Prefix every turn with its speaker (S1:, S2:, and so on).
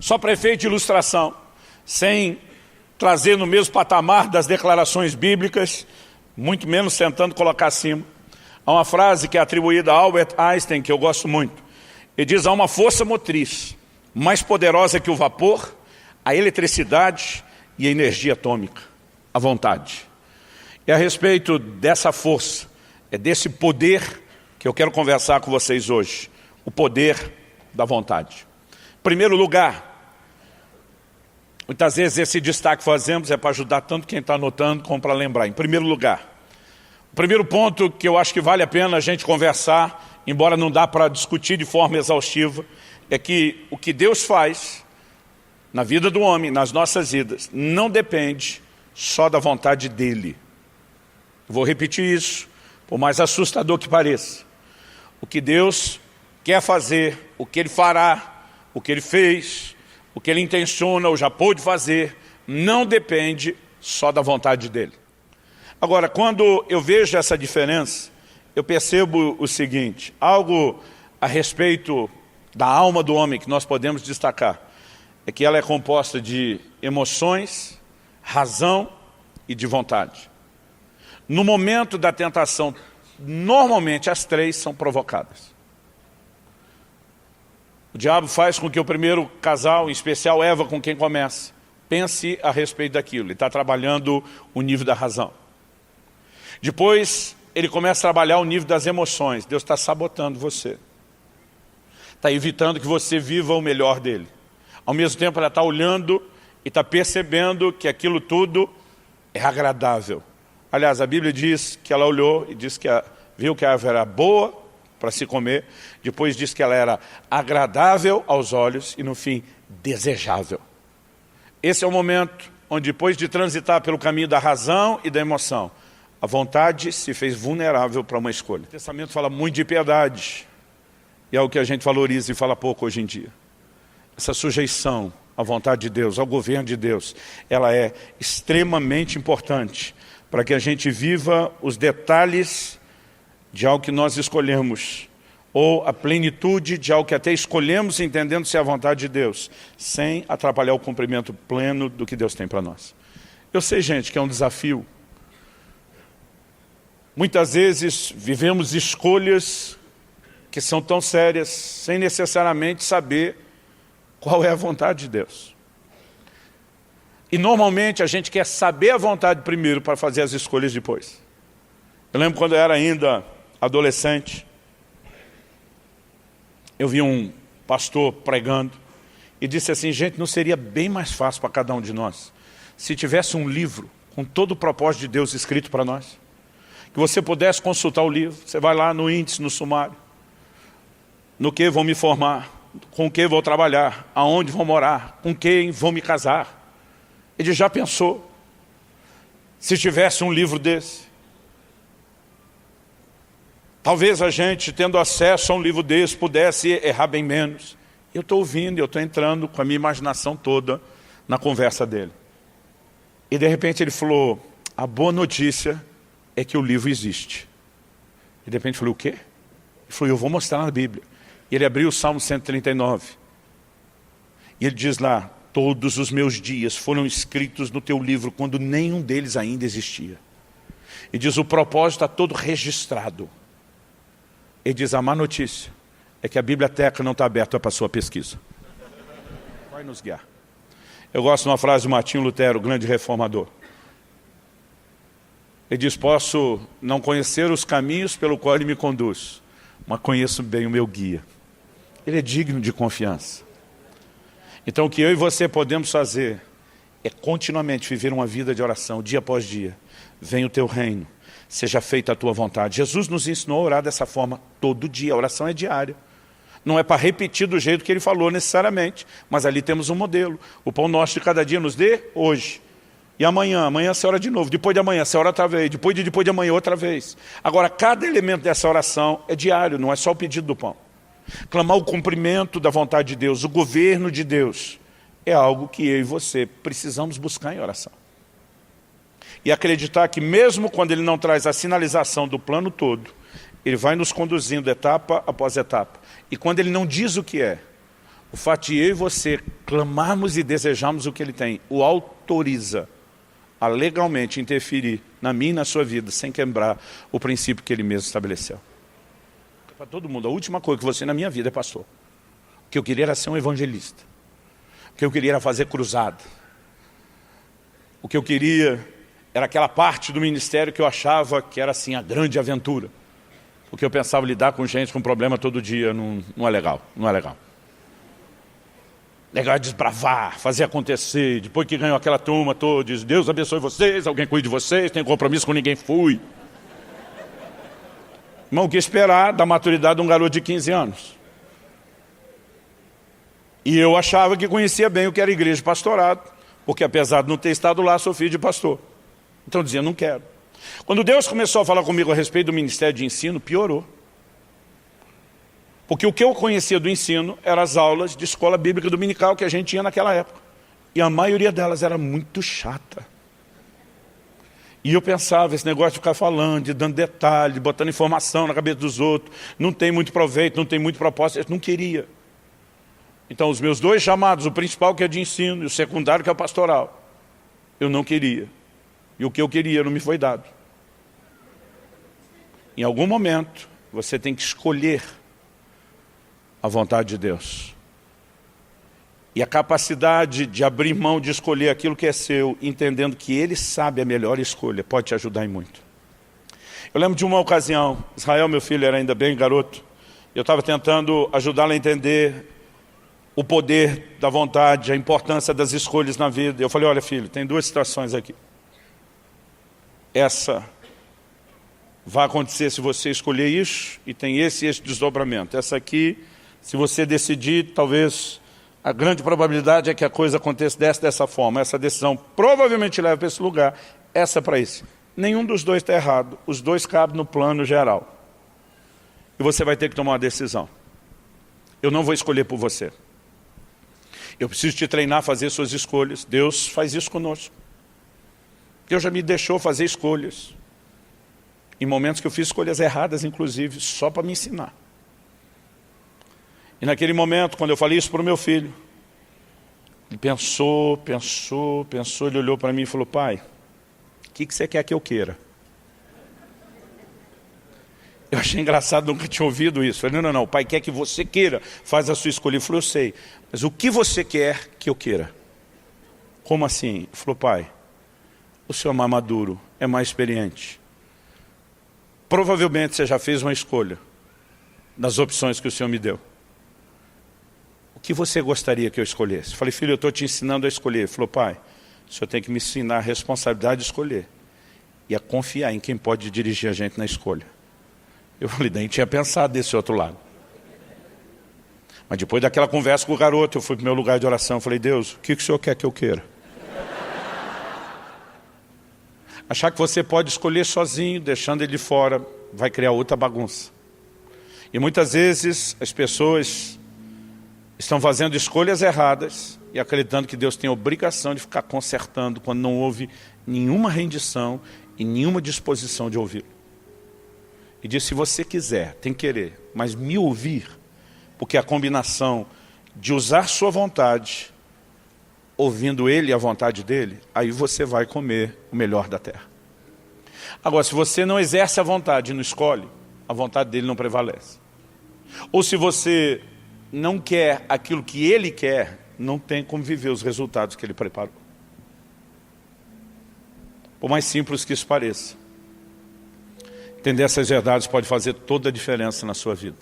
S1: Só para efeito de ilustração, sem trazer no mesmo patamar das declarações bíblicas, muito menos tentando colocar acima, há uma frase que é atribuída a Albert Einstein, que eu gosto muito. Ele diz: há uma força motriz mais poderosa que o vapor, a eletricidade e a energia atômica, a vontade. E a respeito dessa força, é desse poder que eu quero conversar com vocês hoje, o poder da vontade. Em primeiro lugar, muitas vezes esse destaque que fazemos é para ajudar tanto quem está anotando como para lembrar. Em primeiro lugar, o primeiro ponto que eu acho que vale a pena a gente conversar, embora não dá para discutir de forma exaustiva, é que o que Deus faz na vida do homem, nas nossas vidas, não depende só da vontade dele. Vou repetir isso, por mais assustador que pareça. O que Deus quer fazer, o que Ele fará, o que Ele fez, o que Ele intenciona ou já pôde fazer, não depende só da vontade dEle. Agora, quando eu vejo essa diferença, eu percebo o seguinte: algo a respeito da alma do homem que nós podemos destacar, é que ela é composta de emoções, razão e de vontade. No momento da tentação, normalmente as três são provocadas. O diabo faz com que o primeiro casal, em especial Eva, com quem começa, pense a respeito daquilo. Ele está trabalhando o nível da razão. Depois, ele começa a trabalhar o nível das emoções. Deus está sabotando você. Está evitando que você viva o melhor dele. Ao mesmo tempo, ela está olhando e está percebendo que aquilo tudo é agradável. Aliás, a Bíblia diz que ela olhou e diz que viu que a árvore era boa para se comer, depois diz que ela era agradável aos olhos e, no fim, desejável. Esse é o momento onde, depois de transitar pelo caminho da razão e da emoção, a vontade se fez vulnerável para uma escolha. O Testamento fala muito de piedade, e é o que a gente valoriza e fala pouco hoje em dia. Essa sujeição à vontade de Deus, ao governo de Deus, ela é extremamente importante para que a gente viva os detalhes de algo que nós escolhemos, ou a plenitude de algo que até escolhemos entendendo se é a vontade de Deus, sem atrapalhar o cumprimento pleno do que Deus tem para nós. Eu sei, gente, que é um desafio. Muitas vezes vivemos escolhas que são tão sérias, sem necessariamente saber qual é a vontade de Deus. E normalmente a gente quer saber a vontade primeiro para fazer as escolhas depois. Eu lembro quando eu era ainda adolescente, eu vi um pastor pregando e disse assim: gente, não seria bem mais fácil para cada um de nós se tivesse um livro com todo o propósito de Deus escrito para nós? Que você pudesse consultar o livro, você vai lá no índice, no sumário, no que vou me formar, com que vou trabalhar, aonde vou morar, com quem vou me casar. Ele já pensou, se tivesse um livro desse? Talvez a gente, tendo acesso a um livro desse, pudesse errar bem menos. Eu estou ouvindo, eu estou entrando com a minha imaginação toda na conversa dele. E de repente ele falou: a boa notícia é que o livro existe. E de repente eu falei: o quê? Ele falou: eu vou mostrar na Bíblia. E ele abriu o Salmo 139. E ele diz lá: todos os meus dias foram escritos no teu livro, quando nenhum deles ainda existia. E diz: o propósito está todo registrado. Ele diz: a má notícia é que a biblioteca não está aberta para a sua pesquisa. Vai nos guiar. Eu gosto de uma frase de Martinho Lutero, o grande reformador. Ele diz: posso não conhecer os caminhos pelo qual ele me conduz, mas conheço bem o meu guia. Ele é digno de confiança. Então o que eu e você podemos fazer é continuamente viver uma vida de oração, dia após dia. Venha o teu reino, seja feita a tua vontade. Jesus nos ensinou a orar dessa forma todo dia. A oração é diária. Não é para repetir do jeito que ele falou necessariamente, mas ali temos um modelo. O pão nosso de cada dia nos dê hoje. E amanhã você ora de novo. Depois de amanhã você ora outra vez. Depois de amanhã outra vez. Agora, cada elemento dessa oração é diário, não é só o pedido do pão. Clamar o cumprimento da vontade de Deus, o governo de Deus, é algo que eu e você precisamos buscar em oração. E acreditar que mesmo quando ele não traz a sinalização do plano todo, ele vai nos conduzindo etapa após etapa. E quando ele não diz o que é, o fato de eu e você clamarmos e desejarmos o que Ele tem, o autoriza a legalmente interferir na minha e na sua vida, sem quebrar o princípio que Ele mesmo estabeleceu. Para todo mundo, a última coisa que você na minha vida é pastor. O que eu queria era ser um evangelista. O que eu queria era fazer cruzada. O que eu queria era aquela parte do ministério que eu achava que era assim a grande aventura. Porque eu pensava lidar com gente com problema todo dia, não é legal, não é legal. Legal é desbravar, fazer acontecer. Depois que ganhou aquela turma toda, diz, Deus abençoe vocês, alguém cuide de vocês, tem compromisso com ninguém, fui. Irmão, o que esperar da maturidade de um garoto de 15 anos? E eu achava que conhecia bem o que era igreja de pastorado, porque apesar de não ter estado lá, sou filho de pastor. Então eu dizia, não quero. Quando Deus começou a falar comigo a respeito do ministério de ensino, piorou. Porque o que eu conhecia do ensino eram as aulas de escola bíblica dominical que a gente tinha naquela época. E a maioria delas era muito chata. E eu pensava, esse negócio de ficar falando, de dando detalhe, de botando informação na cabeça dos outros, não tem muito proveito, não tem muito propósito, eu não queria. Então os meus dois chamados, o principal que é de ensino e o secundário que é o pastoral, eu não queria. E o que eu queria não me foi dado. Em algum momento, você tem que escolher a vontade de Deus. E a capacidade de abrir mão de escolher aquilo que é seu, entendendo que Ele sabe a melhor escolha, pode te ajudar em muito. Eu lembro de uma ocasião, Israel, meu filho, era ainda bem garoto, eu estava tentando ajudá-lo a entender o poder da vontade, a importância das escolhas na vida. Eu falei, olha filho, tem duas situações aqui. Essa vai acontecer se você escolher isso, e tem esse desdobramento. Essa aqui, se você decidir, talvez a grande probabilidade é que a coisa aconteça dessa forma. Essa decisão provavelmente leva para esse lugar, essa para esse. Nenhum dos dois está errado, os dois cabem no plano geral. E você vai ter que tomar uma decisão. Eu não vou escolher por você. Eu preciso te treinar a fazer suas escolhas. Deus faz isso conosco. Deus já me deixou fazer escolhas. Em momentos que eu fiz escolhas erradas, inclusive, só para me ensinar. E naquele momento, quando eu falei isso para o meu filho, ele pensou, ele olhou para mim e falou, pai, o que você quer que eu queira? Eu achei engraçado, nunca tinha ouvido isso. Eu falei, não, o pai quer que você queira, faz a sua escolha. Ele falou, eu sei, mas o que você quer que eu queira? Como assim? Ele falou, pai, o senhor é mais maduro, é mais experiente. Provavelmente você já fez uma escolha das opções que o senhor me deu. O que você gostaria que eu escolhesse? Eu falei, filho, eu estou te ensinando a escolher. Ele falou, pai, o senhor tem que me ensinar a responsabilidade de escolher e a confiar em quem pode dirigir a gente na escolha. Eu falei, nem tinha pensado desse outro lado. Mas depois daquela conversa com o garoto, eu fui para o meu lugar de oração. Eu falei, Deus, o que o senhor quer que eu queira? Achar que você pode escolher sozinho, deixando ele de fora, vai criar outra bagunça. E muitas vezes as pessoas estão fazendo escolhas erradas e acreditando que Deus tem a obrigação de ficar consertando quando não houve nenhuma rendição e nenhuma disposição de ouvi-lo. E diz, se você quiser, tem que querer, mas me ouvir, porque a combinação de usar sua vontade, ouvindo Ele e a vontade dEle, aí você vai comer o melhor da terra. Agora, se você não exerce a vontade e não escolhe, a vontade dEle não prevalece. Ou se você não quer aquilo que Ele quer, não tem como viver os resultados que Ele preparou. Por mais simples que isso pareça, entender essas verdades pode fazer toda a diferença na sua vida.